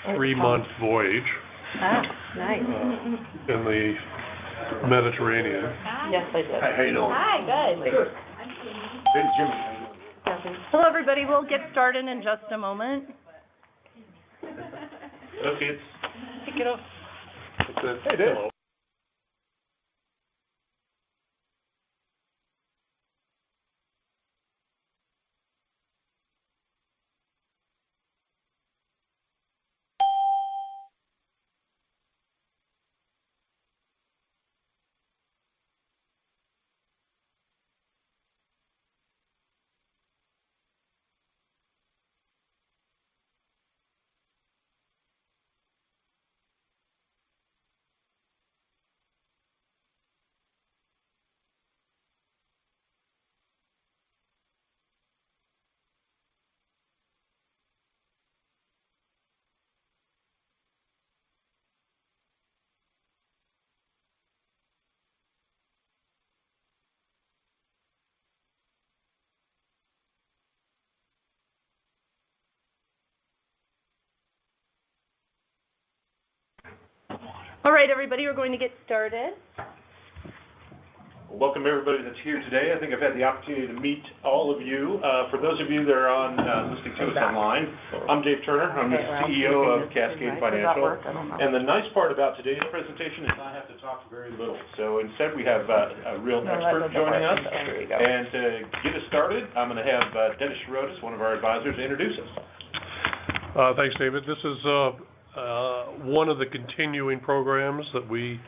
3-month voyage nice. in the Mediterranean. Yes, I did. Hi, how you doing? Hi, good. Good. Hey, Jimmy. Hello, everybody. We'll get started in just a moment. Okay. Kick it off. Hey, Dave. All right, everybody, we're going to get started. Welcome everybody that's here today. I think I've had the opportunity to meet all of you. For those of you that are on listening to us online, I'm Dave Turner. I'm the CEO of Cascade Financial. And the nice part about today's presentation is I have to talk very little. So instead we have a real expert joining us. And to get us started, I'm going to have Dennis Shirotis, one of our advisors, introduce us. Thanks, David. This is one of the continuing programs that we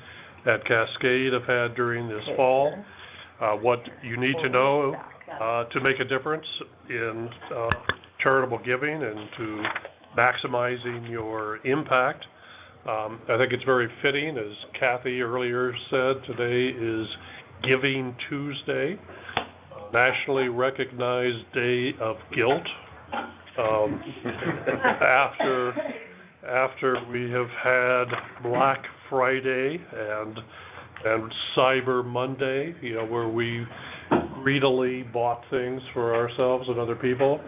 at Cascade have had during this fall. What you need to know to make a difference in charitable giving and to maximizing your impact. I think it's very fitting, as Kathy earlier said, today is Giving Tuesday, nationally recognized day of guilt. After we have had Black Friday and Cyber Monday, where we greedily bought things for ourselves and other people,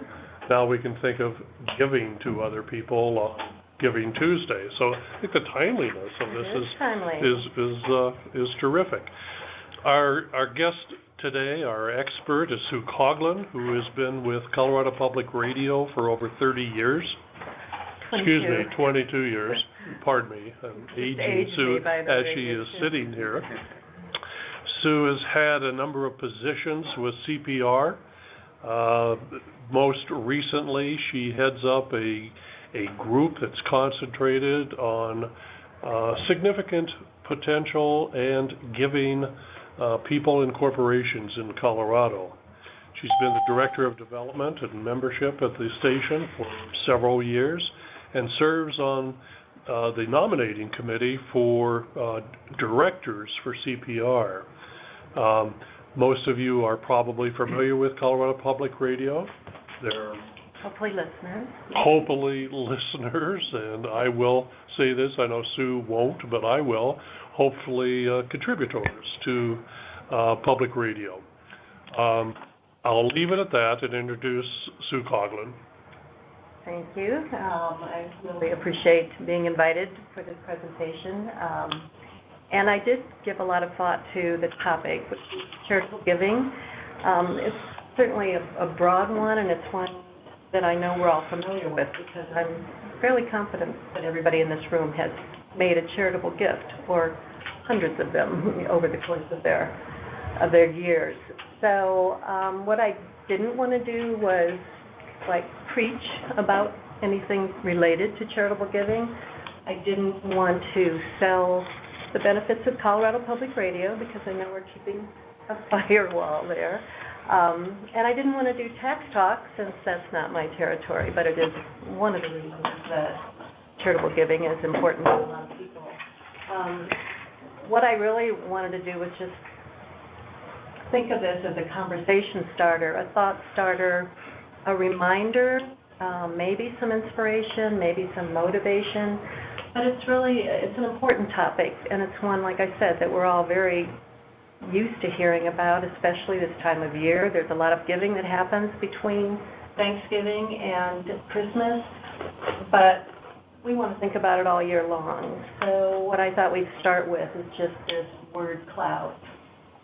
now we can think of giving to other people on Giving Tuesday. So I think the timeliness of this is terrific. Our guest today, our expert, is Sue Coughlin, who has been with Colorado Public Radio for over 30 years. 22 years. Pardon me. I'm aging Sue as she is sitting here. Sue has had a number of positions with CPR. Most recently, she heads up a group that's concentrated on significant potential and giving people and corporations in Colorado. She's been the Director of Development and Membership at the station for several years and serves on the nominating committee for directors for CPR. Most of you are probably familiar with Colorado Public Radio. They're hopefully listeners, and I will say this, I know Sue won't, but I will, hopefully contributors to public radio. I'll leave it at that and introduce Sue Coughlin. Thank you. I really appreciate being invited for this presentation. And I did give a lot of thought to the topic, which is charitable giving. It's certainly a broad one, and it's one that I know we're all familiar with because I'm fairly confident that everybody in this room has made a charitable gift, or hundreds of them over the course of their years. So what I didn't want to do was preach about anything related to charitable giving. I didn't want to sell the benefits of Colorado Public Radio because I know we're keeping a firewall there. And I didn't want to do tax talk since that's not my territory, but it is one of the reasons that charitable giving is important to a lot of people. What I really wanted to do was just think of this as a conversation starter, a thought starter, a reminder, maybe some inspiration, maybe some motivation, but it's an important topic, and it's one, like I said, that we're all very used to hearing about, especially this time of year. There's a lot of giving that happens between Thanksgiving and Christmas, but we want to think about it all year long. So what I thought we'd start with is just this word cloud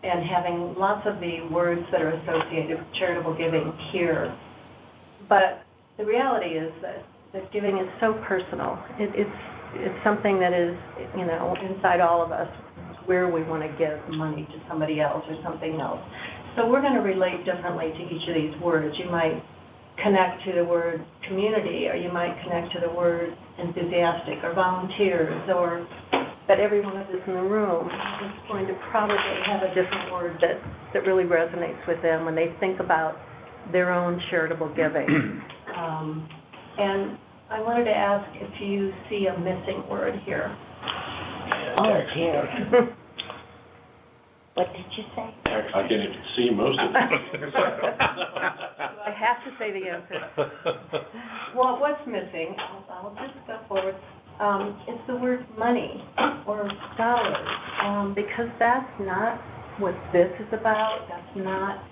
and having lots of the words that are associated with charitable giving here. But the reality is that giving is so personal. It's something that is, inside all of us, where we want to give money to somebody else or something else. So we're going to relate differently to each of these words. You might connect to the word community, or you might connect to the word enthusiastic or volunteers, but every one of us in the room is going to probably have a different word that really resonates with them when they think about their own charitable giving. And I wanted to ask if you see a missing word here. Oh, dear. What did you say? I can even see most of it. I have to say the answer. Well, what's missing? I'll just go forward. It's the word money or dollars, because that's not what this is about. That's not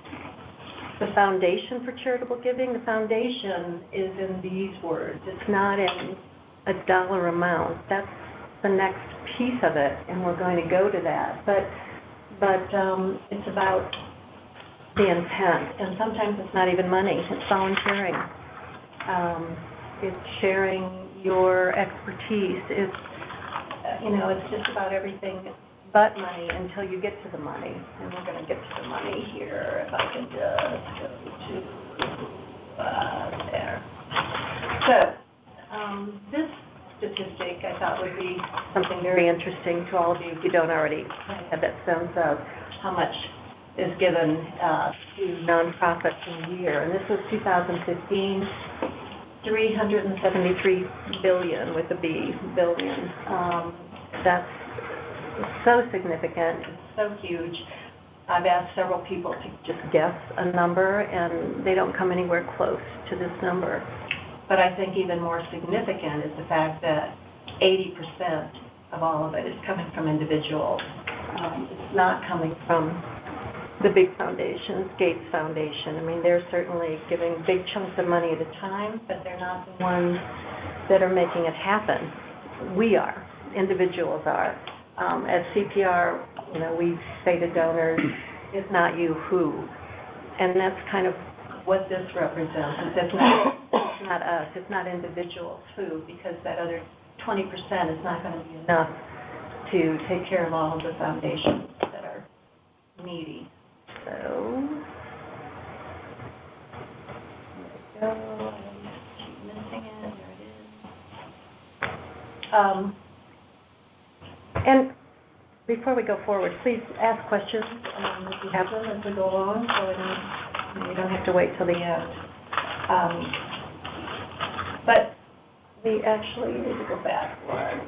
the foundation for charitable giving. The foundation is in these words. It's not in a dollar amount. That's the next piece of it, and we're going to go to that. But it's about the intent, and sometimes it's not even money. It's volunteering. It's sharing your expertise. It's it's just about everything but money until you get to the money, and we're going to get to the money here. If I can just go to there. So this statistic I thought would be something very interesting to all of you if you don't already have that sense of how much is given to nonprofits in a year. And this was 2015, $373 billion with a B, billion. That's so significant, it's so huge. I've asked several people to just guess a number, and they don't come anywhere close to this number. But I think even more significant is the fact that 80% of all of it is coming from individuals. It's not coming from the big foundations, Gates Foundation. I mean, they're certainly giving big chunks of money at a time, but they're not the ones that are making it happen. We are. Individuals are. At CPR, we say to donors, "If not you, who?" And that's kind of what this represents. It's not us. It's not individuals who, because that other 20% is not going to be enough to take care of all of the foundations that are needy. So, there we go. I keep missing it. There it is. And before we go forward, please ask questions if you have them as we go along, so you don't have to wait till the end. But we actually need to go back one.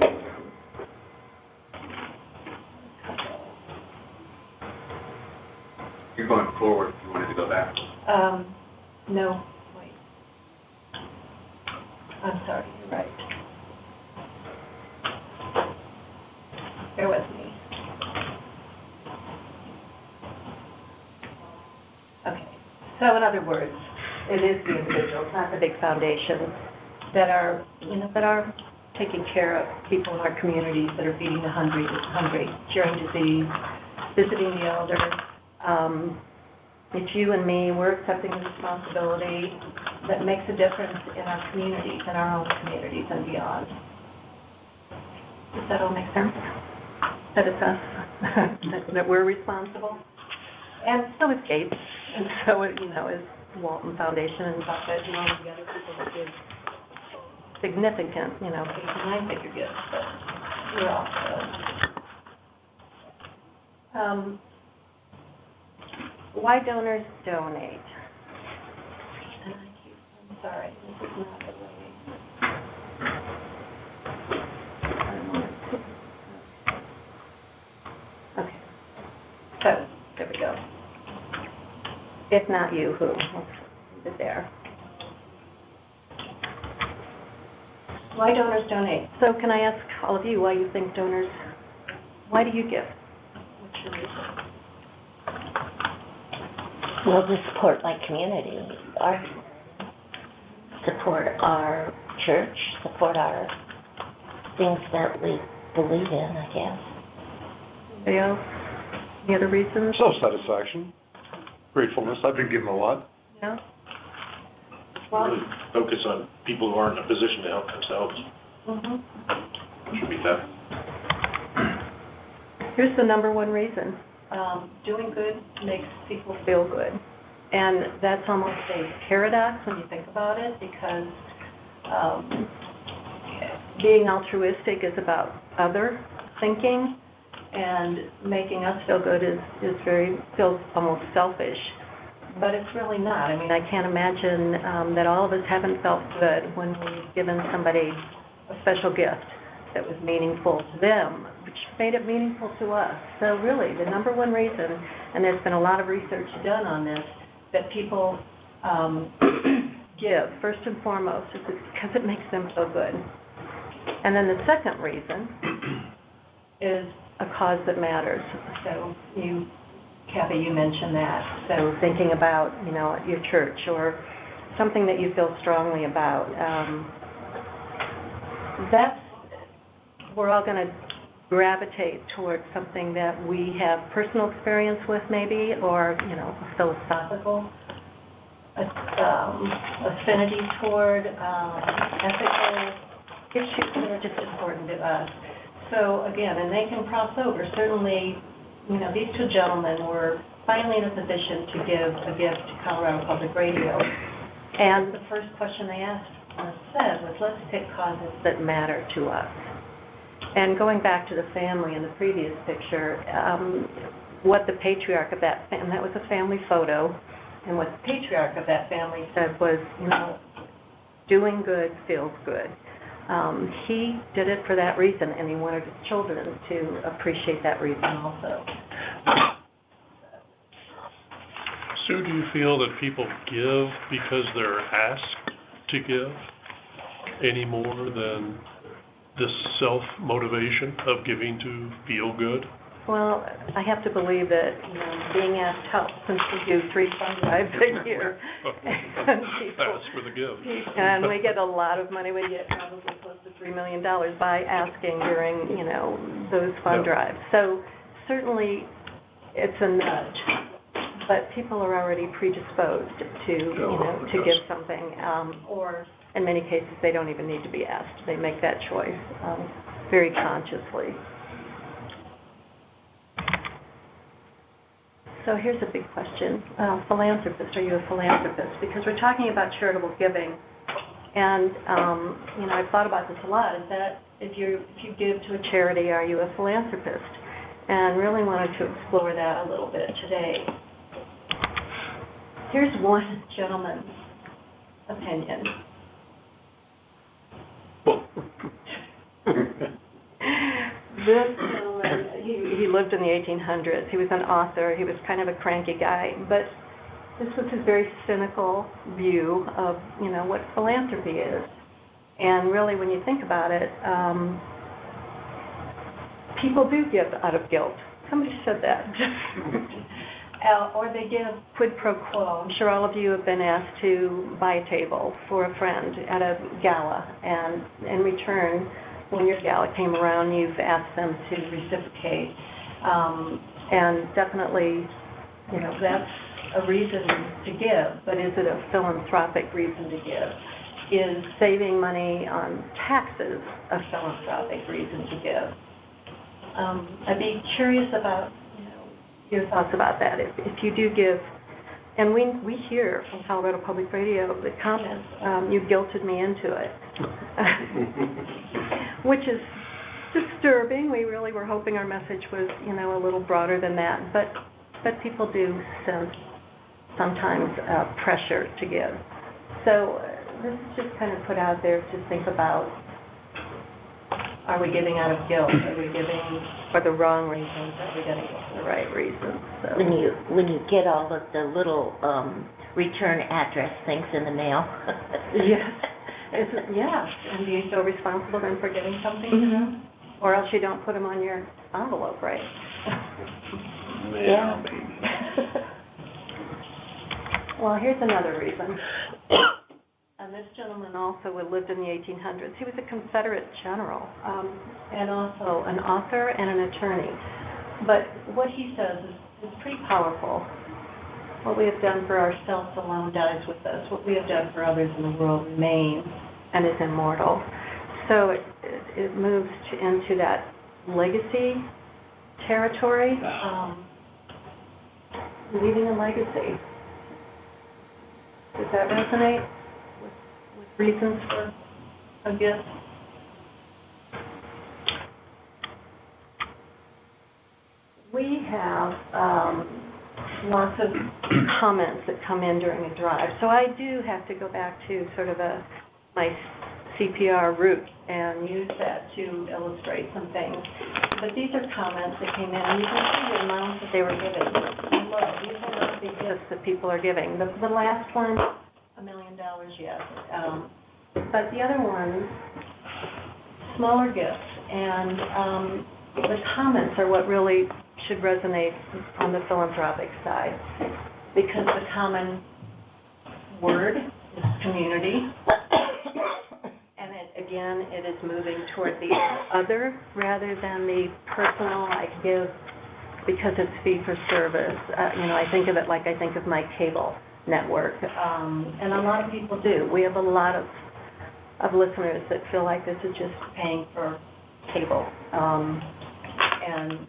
You're going forward if you wanted to go back. No, wait. I'm sorry, you're right. Bear with me. Okay. So in other words, it is the individuals, not the big foundations, that are taking care of people in our communities, that are feeding the hungry, curing disease, visiting the elderly. It's you and me. We're accepting the responsibility that makes a difference in our communities, in our own communities and beyond. Does that all make sense? That it's us, that we're responsible? And so is Gates, and so is Walton Foundation and Bucket and all of the other people that give significant, 8 to 9 figure gifts, but we're also. Why donors donate? And I'm sorry, this is not the way. Okay. So, there we go. If not you, who? Let's leave it there. Why donors donate? So can I ask all of you why you think donors, why do you give? What's your reason? Well, to support my community, support our church, support our things that we believe in, I guess. Anybody else? Any other reasons? Self-satisfaction, gratefulness. I've been given a lot. Yeah. Really focus on people who aren't in a position to help themselves. Should be that. Here's the number one reason. Doing good makes people feel good. And that's almost a paradox when you think about it, because being altruistic is about other thinking, and making us feel good feels almost selfish. But it's really not. I mean, I can't imagine that all of us haven't felt good when we've given somebody a special gift that was meaningful to them, which made it meaningful to us. So really, the number one reason, and there's been a lot of research done on this, that people give, first and foremost, is because it makes them feel good. And then the second reason is a cause that matters. So Kathy, you mentioned that. So thinking about, your church or something that you feel strongly about. We're all going to gravitate towards something that we have personal experience with maybe, or, a philosophical affinity toward, ethical issues that are just important to us. So again, and they can cross over. Certainly, these two gentlemen were finally in a position to give a gift to Colorado Public Radio. And the first question they said was, let's pick causes that matter to us. And going back to the family in the previous picture, what the patriarch of that, and that was a family photo, and what the patriarch of that family said was, doing good feels good. He did it for that reason, and he wanted his children to appreciate that reason also. Sue, do you feel that people give because they're asked to give any more than this self-motivation of giving to feel good? Well, I have to believe that being asked helps, since we do 3 fund drives a year. That's for the gift. And we get a lot of money. We get probably close to $3 million by asking during, those fund drives. So certainly it's a nudge, but people are already predisposed to give something, or in many cases they don't even need to be asked. They make that choice very consciously. So here's a big question. Philanthropist, are you a philanthropist? Because we're talking about charitable giving. And, I've thought about this a lot, is that if you give to a charity, are you a philanthropist? And really wanted to explore that a little bit today. Here's one gentleman's opinion. This gentleman, he lived in the 1800s. He was an author. He was kind of a cranky guy. But this was his very cynical view of, what philanthropy is. And really, when you think about it, people do give out of guilt. Somebody said that. Or they give quid pro quo. I'm sure all of you have been asked to buy a table for a friend at a gala, and in return, when your gala came around, you've asked them to reciprocate. And definitely, that's a reason to give, but is it a philanthropic reason to give? Is saving money on taxes a philanthropic reason to give? I'd be curious about your thoughts about that. If you do give, and we hear from Colorado Public Radio the comments, you guilted me into it, which is disturbing. We really were hoping our message was, a little broader than that, but people do sense sometimes pressure to give. So this is just kind of put out there to think about, are we giving out of guilt? Are we giving for the wrong reasons? Are we getting for the right reasons? So. When you get all of the little return address things in the mail. Yes. Yeah. And do you feel responsible then for getting something? Mm-hmm. Or else you don't put them on your envelope, right? Yeah. Well, here's another reason. And this gentleman also lived in the 1800s. He was a Confederate general, and also an author and an attorney. But what he says is pretty powerful. What we have done for ourselves alone dies with us. What we have done for others in the world remains and is immortal. So it moves into that legacy territory, leaving a legacy. Does that resonate with reasons for a gift? We have lots of comments that come in during a drive. So I do have to go back to sort of my CPR route and use that to illustrate some things. But these are comments that came in, and you can see the amount that they were giving. Look, these are not big gifts that people are giving. The last one, $1 million, yes. But the other ones, smaller gifts. And the comments are what really should resonate on the philanthropic side, because the common word is community. And it is moving toward the other rather than the personal. I give because it's fee for service. I think of it like I think of my cable network, and a lot of people do. We have a lot of listeners that feel like this is just paying for cable, and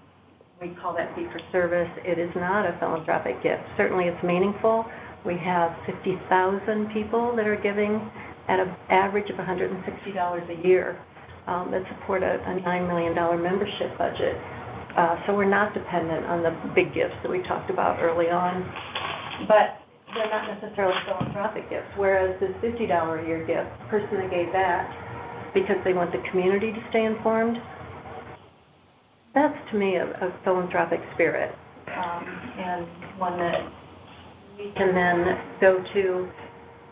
we call that fee for service. It is not a philanthropic gift. Certainly, it's meaningful. We have 50,000 people that are giving at an average of $160 a year that support a $9 million membership budget. So we're not dependent on the big gifts that we talked about early on. But they're not necessarily philanthropic gifts, whereas this $50 a year gift, the person that gave that because they want the community to stay informed, that's to me a philanthropic spirit, and one that we can then go to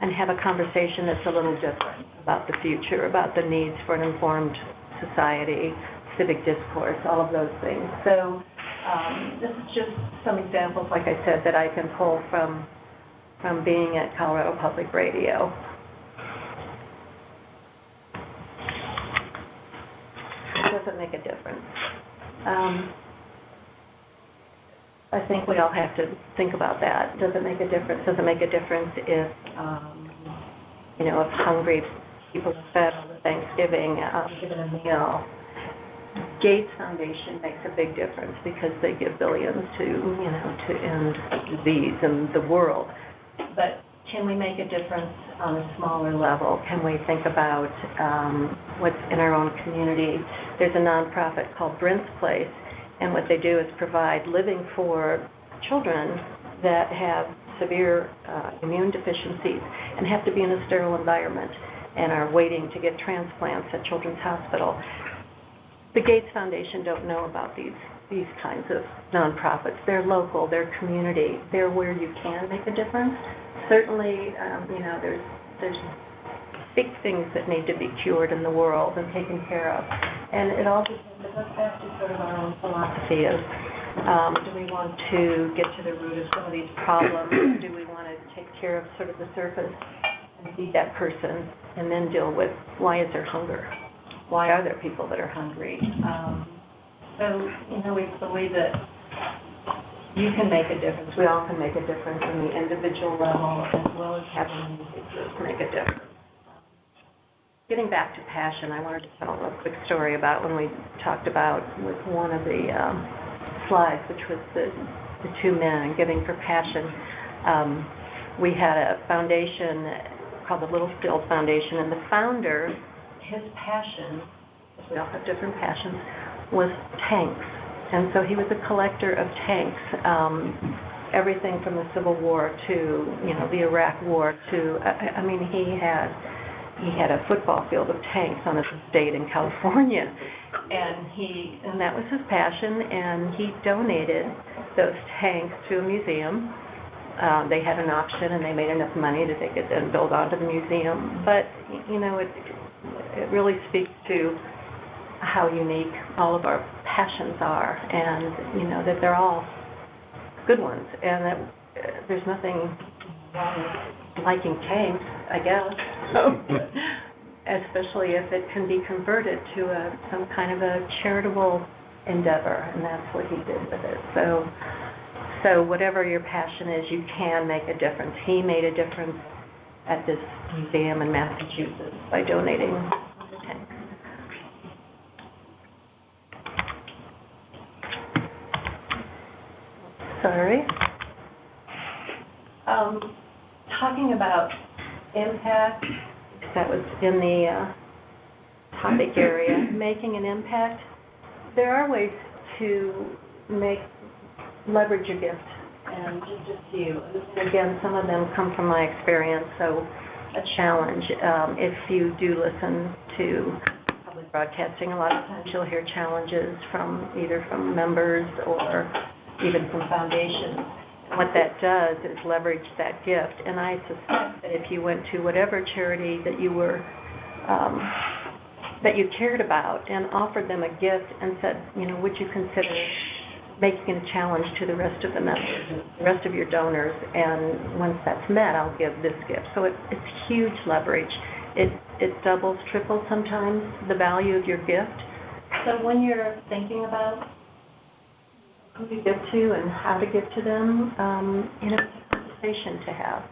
and have a conversation that's a little different about the future, about the needs for an informed society, civic discourse, all of those things. So this is just some examples, like I said, that I can pull from being at Colorado Public Radio. Does it make a difference? I think we all have to think about that. Does it make a difference? Does it make a difference if, if hungry people are fed on Thanksgiving, given a meal? Gates Foundation makes a big difference because they give billions to end disease in the world. But can we make a difference on a smaller level? Can we think about what's in our own community? There's a nonprofit called Brent's Place, and what they do is provide living for children that have severe immune deficiencies and have to be in a sterile environment and are waiting to get transplants at Children's Hospital. The Gates Foundation don't know about these kinds of nonprofits. They're local, they're community, they're where you can make a difference. Certainly, there's big things that need to be cured in the world and taken care of. And it all goes back to sort of our own philosophy of do we want to get to the root of some of these problems, or do we want to take care of sort of the surface and feed that person and then deal with why is there hunger? Why are there people that are hungry? So we believe that you can make a difference. We all can make a difference on the individual level as well as having individuals make a difference. Getting back to passion, I wanted to tell a quick story about when we talked about with one of the slides, which was the two men giving for passion. We had a foundation called the Littlefield Foundation, and the founder, his passion, we all have different passions, was tanks. And so he was a collector of tanks, everything from the Civil War to, the Iraq War to, he had a football field of tanks on his estate in California. And that was his passion, and he donated those tanks to a museum. They had an auction, and they made enough money that they could then build onto the museum. But, it really speaks to how unique all of our passions are, and that they're all good ones, and that there's nothing wrong with liking tanks, I guess. So, especially if it can be converted to some kind of a charitable endeavor, and that's what he did with it. So whatever your passion is, you can make a difference. He made a difference at this museum in Massachusetts by donating the tanks. Sorry. Talking about impact, that was in the topic area, making an impact. There are ways to leverage your gift, and just a few. And again, some of them come from my experience, so a challenge. If you do listen to public broadcasting, a lot of times you'll hear challenges either from members or even from foundations. And what that does is leverage that gift. And I suspect that if you went to whatever charity that you were that you cared about and offered them a gift and said, would you consider making a challenge to the rest of the members, the rest of your donors, and once that's met, I'll give this gift. So it's huge leverage. It doubles, triples sometimes the value of your gift. So when you're thinking about who to give to and how to give to them, it's a conversation to have.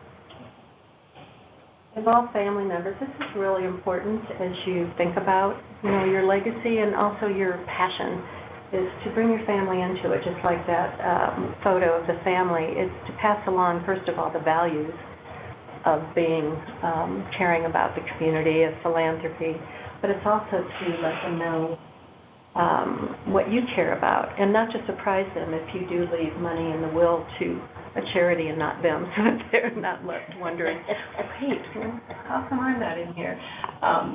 Involve family members. This is really important as you think about, your legacy and also your passion is to bring your family into it, just like that photo of the family. It's to pass along, first of all, the values of being caring about the community, of philanthropy, but it's also to let them know what you care about, and not to surprise them if you do leave money in the will to a charity and not them, so that they're not left wondering, hey, how come I'm not in here?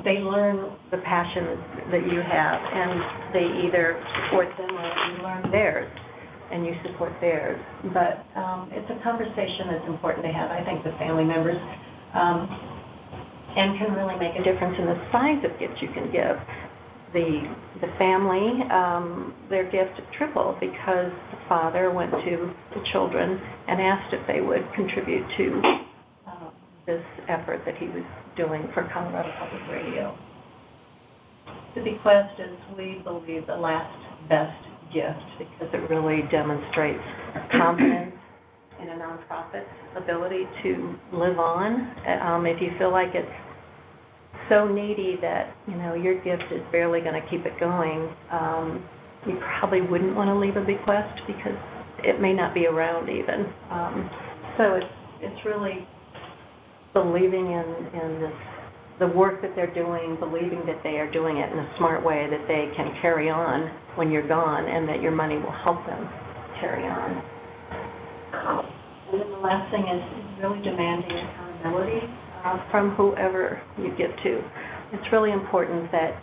They learn the passion that you have, and they either support them or you learn theirs, and you support theirs. But it's a conversation that's important to have, I think, with family members, and can really make a difference in the size of gifts you can give. The family, their gift tripled because the father went to the children and asked if they would contribute to this effort that he was doing for Colorado Public Radio. The bequest is, we believe, the last best gift because it really demonstrates confidence in a nonprofit's ability to live on. If you feel like it's so needy that your gift is barely going to keep it going, you probably wouldn't want to leave a bequest because it may not be around even. So it's really believing in the work that they're doing, believing that they are doing it in a smart way, that they can carry on when you're gone, and that your money will help them carry on. And then the last thing is really demanding accountability from whoever you give to. It's really important that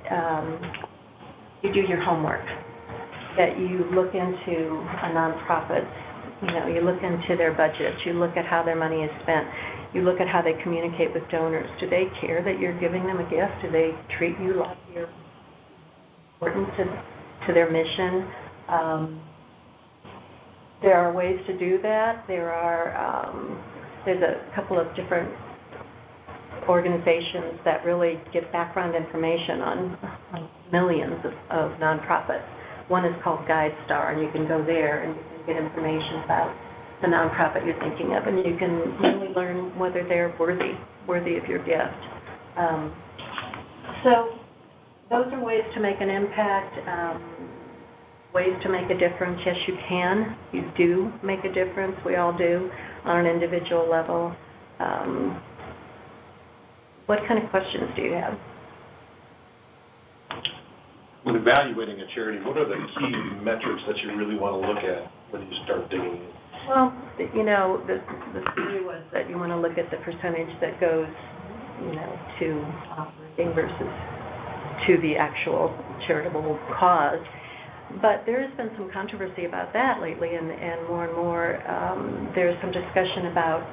you do your homework, that you look into a nonprofit, you look into their budget, you look at how their money is spent, you look at how they communicate with donors. Do they care that you're giving them a gift? Do they treat you like you're important to their mission? There are ways to do that. There's a couple of different organizations that really give background information on millions of nonprofits. One is called GuideStar, and you can go there and you can get information about the nonprofit you're thinking of, and you can really learn whether they're worthy of your gift. So those are ways to make an impact, ways to make a difference. Yes, you can. You do make a difference. We all do on an individual level. What kind of questions do you have? When evaluating a charity, what are the key metrics that you really want to look at when you start digging in? Well, the theory was that you want to look at the percentage that goes, to operating versus to the actual charitable cause. But there has been some controversy about that lately, and more there's some discussion about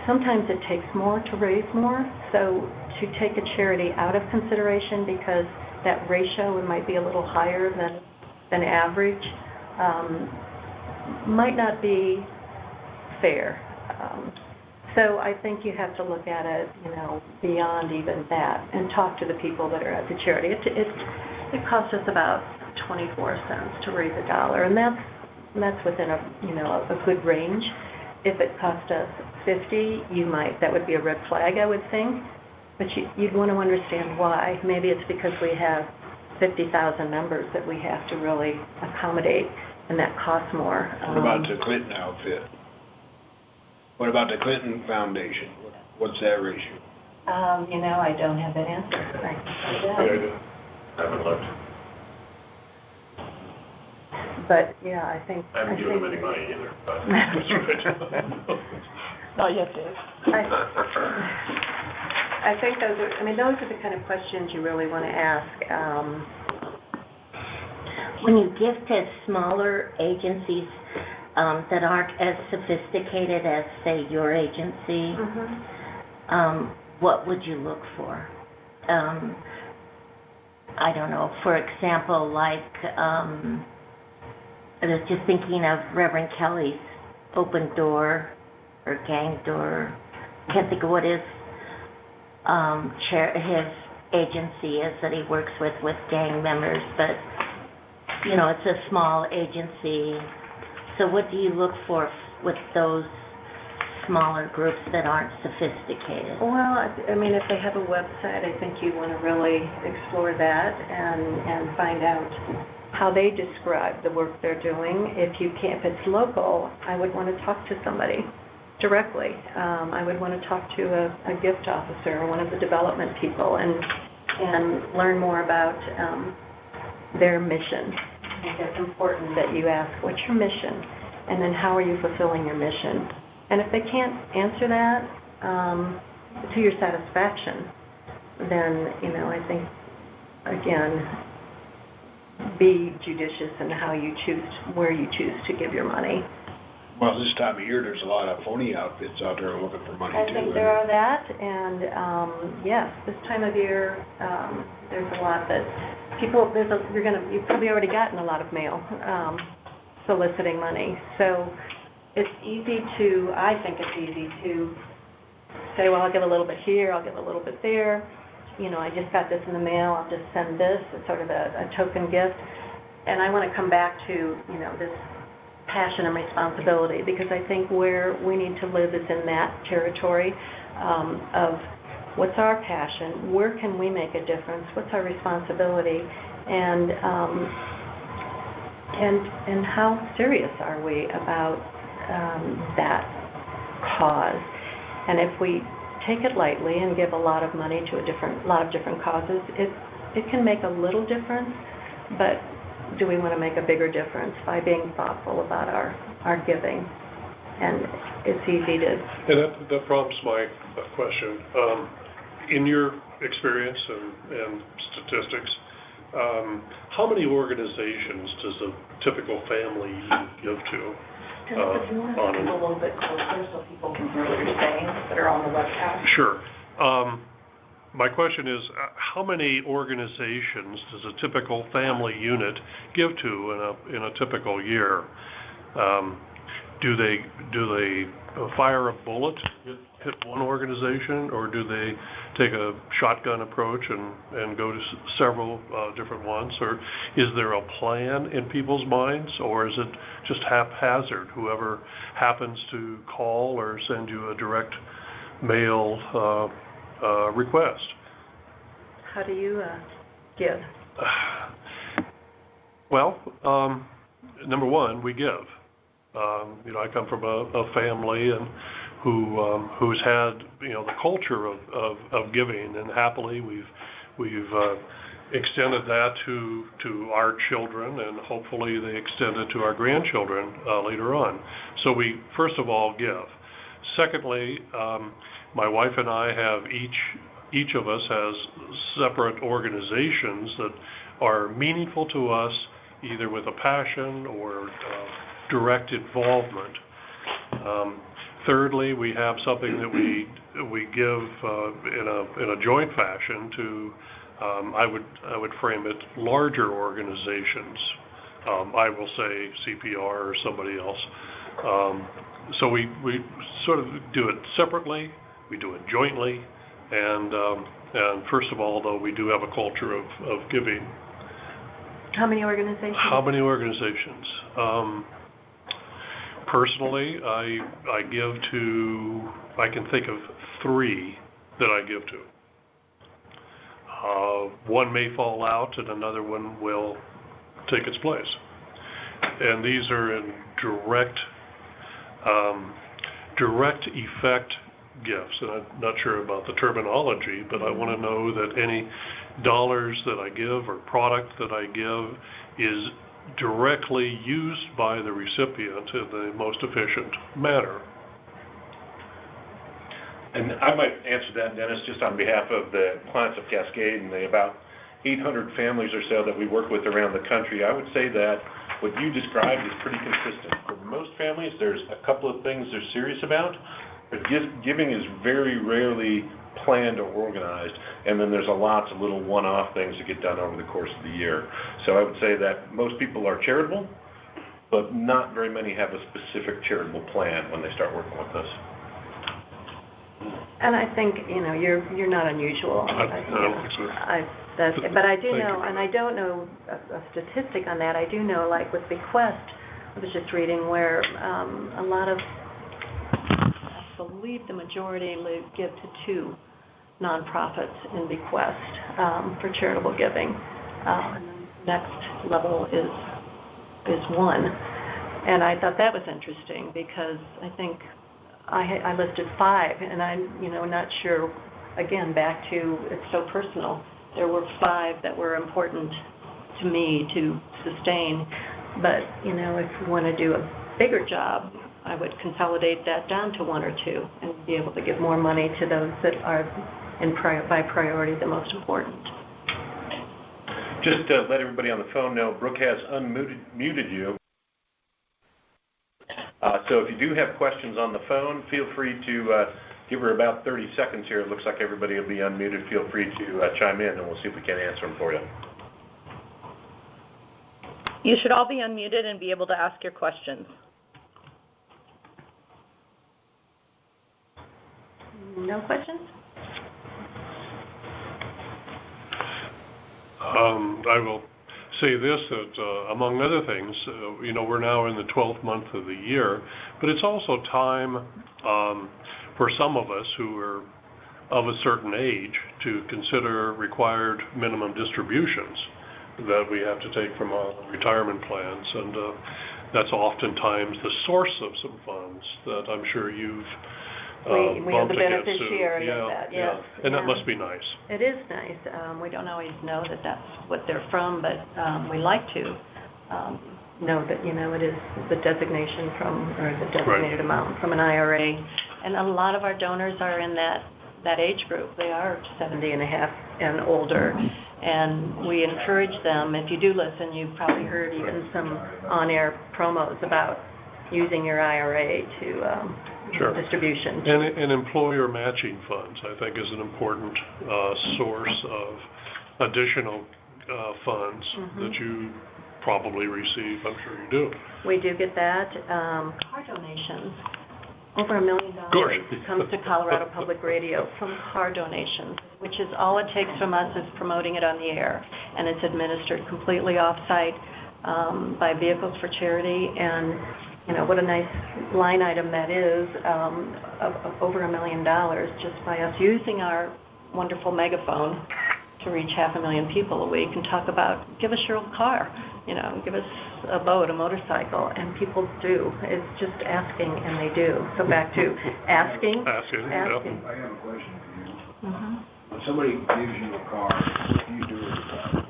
sometimes it takes more to raise more. So to take a charity out of consideration because that ratio might be a little higher than average might not be fair. So I think you have to look at it, beyond even that, and talk to the people that are at the charity. It costs us about 24 cents to raise $1, and that's within a good range. If it cost us 50, that would be a red flag, I would think. But you'd want to understand why. Maybe it's because we have 50,000 members that we have to really accommodate, and that costs more. What about the Clinton outfit? What about the Clinton Foundation? What's that ratio? I don't have that answer. I can find out. I haven't looked. But yeah, I think I haven't given them any money either, but that's right. Not yet, Dave. I think those are the kind of questions you really want to ask. When you give to smaller agencies that aren't as sophisticated as, say, your agency, what would you look for? I don't know. For example, like I was just thinking of Reverend Kelly's Open Door or Gang Door. I can't think of what his agency is that he works with gang members, but it's a small agency. So what do you look for with those smaller groups that aren't sophisticated? Well, if they have a website, I think you want to really explore that and find out how they describe the work they're doing. If it's local, I would want to talk to somebody directly. I would want to talk to a gift officer or one of the development people and learn more about their mission. I think it's important that you ask, what's your mission? And then how are you fulfilling your mission? And if they can't answer that to your satisfaction, then, I think, again, be judicious in where you choose to give your money. Well, this time of year, there's a lot of phony outfits out there looking for money, too. I think there are that, and yes, this time of year, there's a lot that people, you've probably already gotten a lot of mail soliciting money. So I think it's easy to say, well, I'll give a little bit here, I'll give a little bit there. I just got this in the mail, I'll just send this. It's sort of a token gift. And I want to come back to, this passion and responsibility, because I think where we need to live is in that territory of what's our passion, where can we make a difference, what's our responsibility, and how serious are we about that cause. And if we take it lightly and give a lot of money to a lot of different causes, it can make a little difference, but do we want to make a bigger difference by being thoughtful about our giving? And it's easy to... And that prompts my question. In your experience and statistics, how many organizations does a typical family give to? If you want to come a little bit closer so people can hear what you're saying that are on the webcast. Sure. My question is, how many organizations does a typical family unit give to in a typical year? Do they fire a bullet, hit one organization, or do they take a shotgun approach and go to several different ones? Or is there a plan in people's minds, or is it just haphazard, whoever happens to call or send you a direct mail request? How do you give? Well, number one, we give. I come from a family and who's had the culture of giving, and happily we've extended that to our children, and hopefully they extend it to our grandchildren later on. So we first of all give. Secondly, my wife and I have each of us has separate organizations that are meaningful to us, either with a passion or direct involvement. Thirdly, we have something that we give in a joint fashion to I would frame it larger organizations. I will say CPR or somebody else. So we sort of do it separately, we do it jointly, and first of all, though, we do have a culture of giving. How many organizations? How many organizations? Personally, I give to, I can think of 3 that I give to. One may fall out and another one will take its place. And these are in direct effect gifts. And I'm not sure about the terminology, but I want to know that any dollars that I give or product that I give is directly used by the recipient in the most efficient manner. And I might answer that, Dennis, just on behalf of the clients of Cascade and the about 800 families or so that we work with around the country. I would say that what you described is pretty consistent. For most families, there's a couple of things they're serious about, but giving is very rarely planned or organized, and then there's a lots of little one-off things that get done over the course of the year. So I would say that most people are charitable, but not very many have a specific charitable plan when they start working with us. And I think, you're not unusual. I don't think so. But I do know, and I don't know a statistic on that, I do know, like with Bequest, I was just reading where a lot of, I believe the majority give to 2 nonprofits in Bequest for charitable giving. And the next level is 1. And I thought that was interesting because I think I listed 5, and I'm, not sure, again, back to it's so personal. There were 5 that were important to me to sustain, but, if we want to do a bigger job, I would consolidate that down to 1 or 2 and be able to give more money to those that are by priority the most important. Just to let everybody on the phone know, Brooke has unmuted you. So if you do have questions on the phone, feel free to give her about 30 seconds here. It looks like everybody will be unmuted. Feel free to chime in, and we'll see if we can answer them for you. You should all be unmuted and be able to ask your questions. No questions? I will say this, that among other things, we're now in the 12th month of the year, but it's also time for some of us who are of a certain age to consider required minimum distributions that we have to take from our retirement plans, and that's oftentimes the source of some funds that I'm sure you've we are the bumped against. beneficiary of that, yes. And that must be nice. It is nice. We don't always know that that's what they're from, but we like to know that, it is the designation from, or the designated amount from an IRA. And a lot of our donors are in that age group. They are 70 and a half and older. And we encourage them, if you do listen, you've probably heard even some on-air promos about using your IRA to distribution. And employer matching funds, I think, is an important source of additional funds that you probably receive. I'm sure you do. We do get that. Car donations. Over $1 million comes to Colorado Public Radio from car donations, which is all it takes from us is promoting it on the air. And it's administered completely off-site by Vehicles for Charity. And what a nice line item that is, of over $1 million just by us using our wonderful megaphone to reach 500,000 people a week and talk about, give us your old car, give us a boat, a motorcycle, and people do. It's just asking, and they do. So back to asking. Asking. I have a question for you. When somebody gives you a car, what do you do with the car?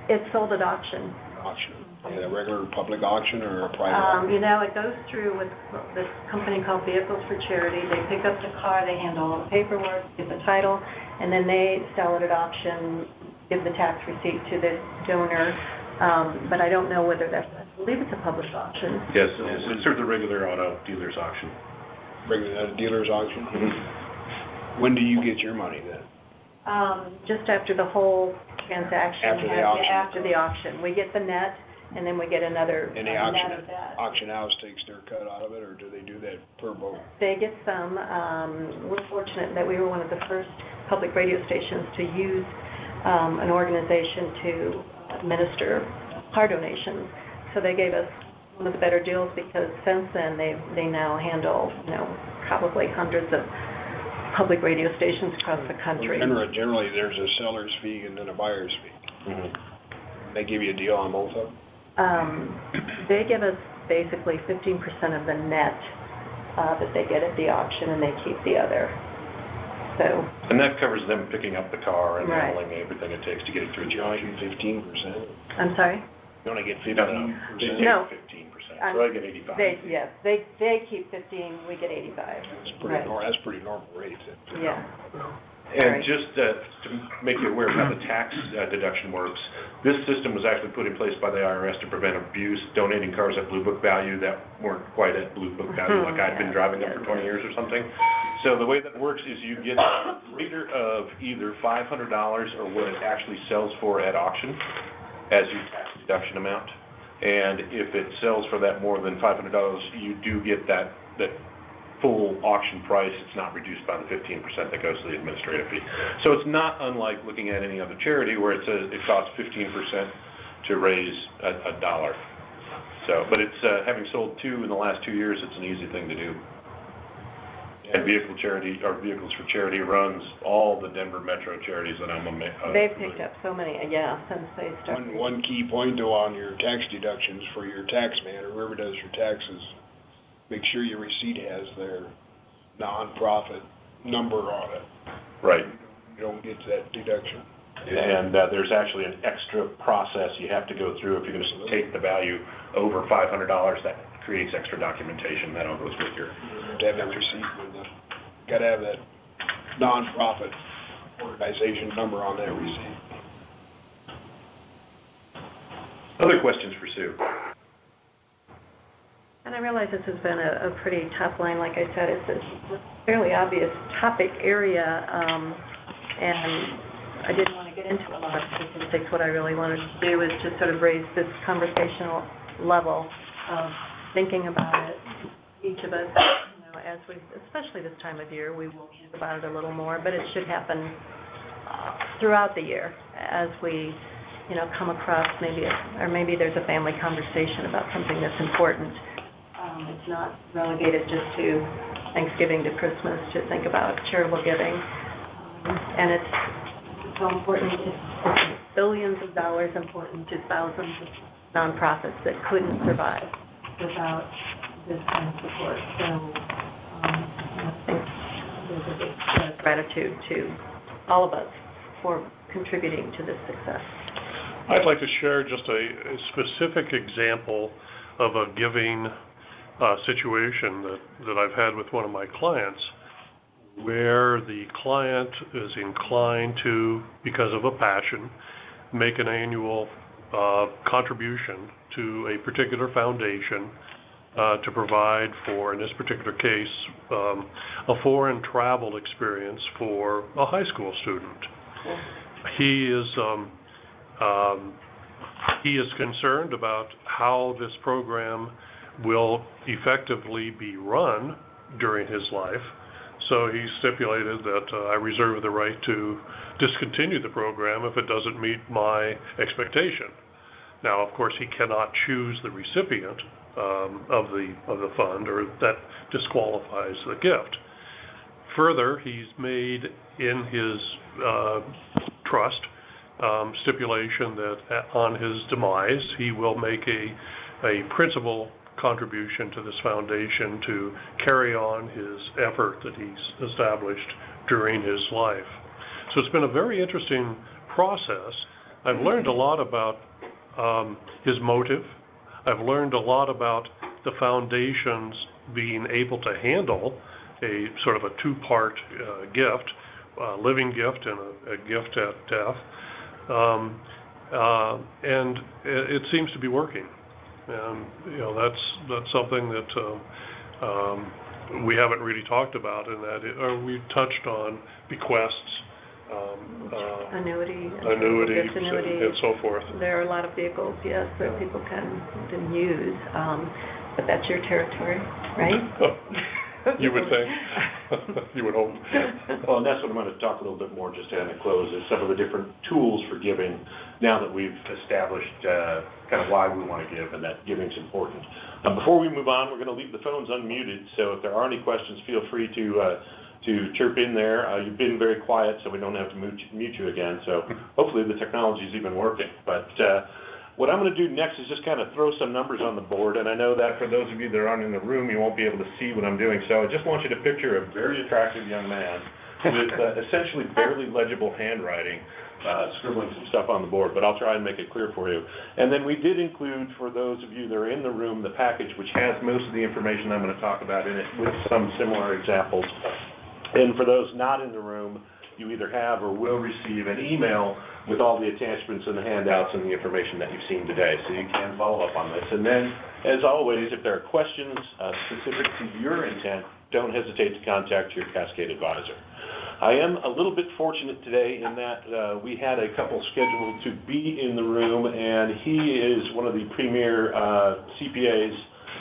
It's sold at auction. Auction. Is it a regular public auction or a private auction? It goes through with this company called Vehicles for Charity. They pick up the car, they handle all the paperwork, give the title, and then they sell it at auction, give the tax receipt to the donor. But I don't know whether that's, I believe it's a public auction. Yes, it's sort of the regular auto dealer's auction. Regular dealer's auction? Mm-hmm. When do you get your money then? Just after the whole transaction. After the auction. After the auction. We get the net, and then we get another And the net of that. auction house takes their cut out of it, or do they do that per boat? They get some. We're fortunate that we were one of the first public radio stations to use an organization to administer car donations. So they gave us one of the better deals because since then they now handle, probably hundreds of public radio stations across the country. Generally, there's a seller's fee and then a buyer's fee. Mm-hmm. They give you a deal on both of them? They give us basically 15% of the net that they get at the auction, and they keep the other. So. And that covers them picking up the car and Right. handling everything it takes to get it through You only get 15%. I'm sorry? You only get 15%. They take No. 15%, so I get 85. They keep 15, we get 85. That's pretty normal rate. Yeah. And just to make you aware of how the tax deduction works, this system was actually put in place by the IRS to prevent abuse, donating cars at Blue Book value that weren't quite at Blue Book value, like I'd been driving them for 20 years or something. So the way that works is you get a greater of either $500 or what it actually sells for at auction as your tax deduction amount. And if it sells for that more than $500, you do get that full auction price. It's not reduced by the 15% that goes to the administrative fee. So it's not unlike looking at any other charity where it says it costs 15% to raise a dollar. So, but it's having sold 2 in the last 2 years, it's an easy thing to do. And Vehicles for Charity runs all the Denver metro charities that I'm a They've picked up so many, since they started. One key point, though, on your tax deductions for your tax man or whoever does your taxes, make sure your receipt has their nonprofit number on it. Right. You don't get that deduction. And there's actually an extra process you have to go through if you're going to take the value over $500. That creates extra documentation that all goes with your. To have that receipt got to have that nonprofit organization number on that receipt. Other questions for Sue? And I realize this has been a pretty tough line. Like I said, it's a fairly obvious topic area, and I didn't want to get into a lot of statistics. What I really wanted to do is just sort of raise this conversational level of thinking about it. Each of us, as we, especially this time of year, we will think about it a little more, but it should happen throughout the year as we, come across maybe there's a family conversation about something that's important. It's not relegated just to Thanksgiving to Christmas to think about charitable giving. And it's so important. It's billions of dollars important to thousands of nonprofits that couldn't survive without this kind of support. So I think there's a big gratitude to all of us for contributing to this success. I'd like to share just a specific example of a giving situation that I've had with one of my clients, where the client is inclined to, because of a passion, make an annual contribution to a particular foundation to provide for, in this particular case, a foreign travel experience for a high school student. He is concerned about how this program will effectively be run during his life. So he stipulated that I reserve the right to discontinue the program if it doesn't meet my expectation. Now, of course, he cannot choose the recipient of the fund, or that disqualifies the gift. Further, he's made in his trust stipulation that on his demise, he will make a principal contribution to this foundation to carry on his effort that he's established during his life. So it's been a very interesting process. I've learned a lot about his motive. I've learned a lot about the foundations being able to handle a sort of a two-part gift, a living gift and a gift at death. And it seems to be working. And that's something that we haven't really talked about, in that we've touched on bequests Annuity. annuities Annuity. and so forth. There are a lot of vehicles, yes, that people can use, but that's your territory, right? You would think. You would hope. Well, and that's what I'm going to talk a little bit more just to kind of close, is some of the different tools for giving now that we've established kind of why we want to give and that giving's important. Before we move on, we're going to leave the phones unmuted, so if there are any questions, feel free to chirp in there. You've been very quiet, so we don't have to mute you again, so hopefully the technology is even working. But what I'm going to do next is just kind of throw some numbers on the board, and I know that for those of you that aren't in the room, you won't be able to see what I'm doing, so I just want you to picture a very attractive young man with essentially barely legible handwriting, scribbling some stuff on the board, but I'll try and make it clear for you. And then we did include, for those of you that are in the room, the package which has most of the information I'm going to talk about in it with some similar examples. And for those not in the room, you either have or will receive an email with all the attachments and the handouts and the information that you've seen today, so you can follow up on this. And then, as always, if there are questions specific to your intent, don't hesitate to contact your Cascade advisor. I am a little bit fortunate today in that we had a couple scheduled to be in the room, and he is one of the premier CPAs,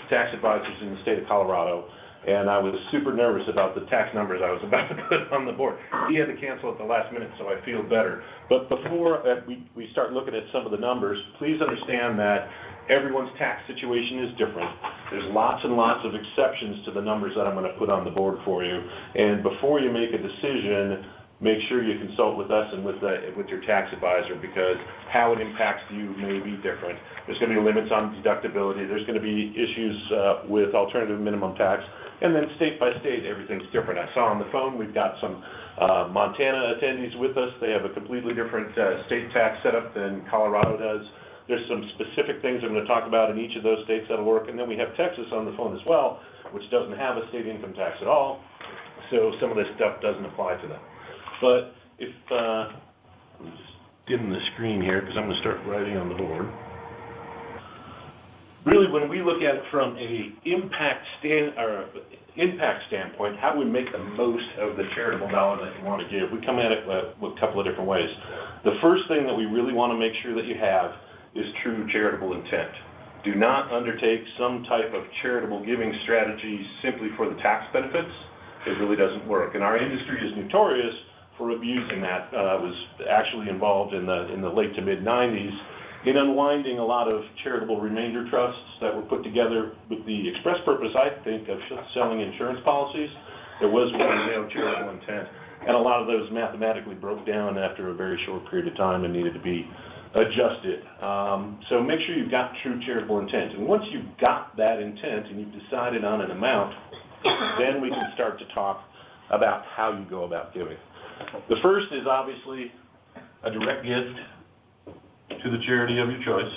tax advisors in the state of Colorado. And I was super nervous about the tax numbers I was about to put on the board. He had to cancel at the last minute, so I feel better. But before we start looking at some of the numbers, please understand that everyone's tax situation is different. There's lots and lots of exceptions to the numbers that I'm going to put on the board for you. And before you make a decision, make sure you consult with us and with your tax advisor, because how it impacts you may be different. There's going to be limits on deductibility. There's going to be issues with alternative minimum tax. And then state by state, everything's different. I saw on the phone we've got some Montana attendees with us. They have a completely different state tax setup than Colorado does. There's some specific things I'm going to talk about in each of those states that'll work. And then we have Texas on the phone as well, which doesn't have a state income tax at all. So some of this stuff doesn't apply to them. But if, I'm just dim the screen here because I'm going to start writing on the board. Really, when we look at it from a impact standpoint, how we make the most of the charitable dollar that you want to give, we come at it with a couple of different ways. The first thing that we really want to make sure that you have is true charitable intent. Do not undertake some type of charitable giving strategy simply for the tax benefits. It really doesn't work. And our industry is notorious for abusing that. Was actually involved in the late to mid-90s in unwinding a lot of charitable remainder trusts that were put together with the express purpose, I think, of selling insurance policies. There was really no charitable intent, and a lot of those mathematically broke down after a very short period of time and needed to be adjusted. So make sure you've got true charitable intent. And once you've got that intent and you've decided on an amount, then we can start to talk about how you go about giving. The first is obviously a direct gift to the charity of your choice.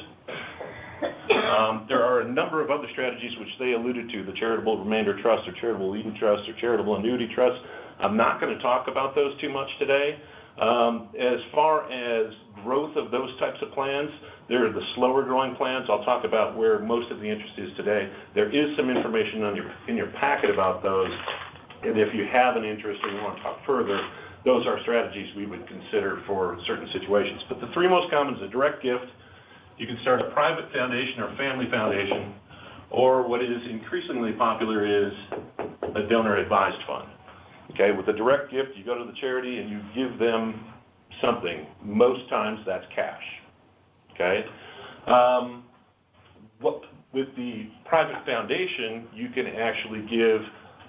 There are a number of other strategies which they alluded to, the charitable remainder trust or charitable Eden trust or charitable annuity trust. I'm not going to talk about those too much today. As far as growth of those types of plans, there are the slower growing plans. I'll talk about where most of the interest is today. There is some information in your packet about those, and if you have an interest or you want to talk further, those are strategies we would consider for certain situations. But the three most common is a direct gift. You can start a private foundation or family foundation, or what is increasingly popular is a donor-advised fund. Okay, with a direct gift, you go to the charity and you give them something. Most times that's cash. Okay, with the private foundation, you can actually give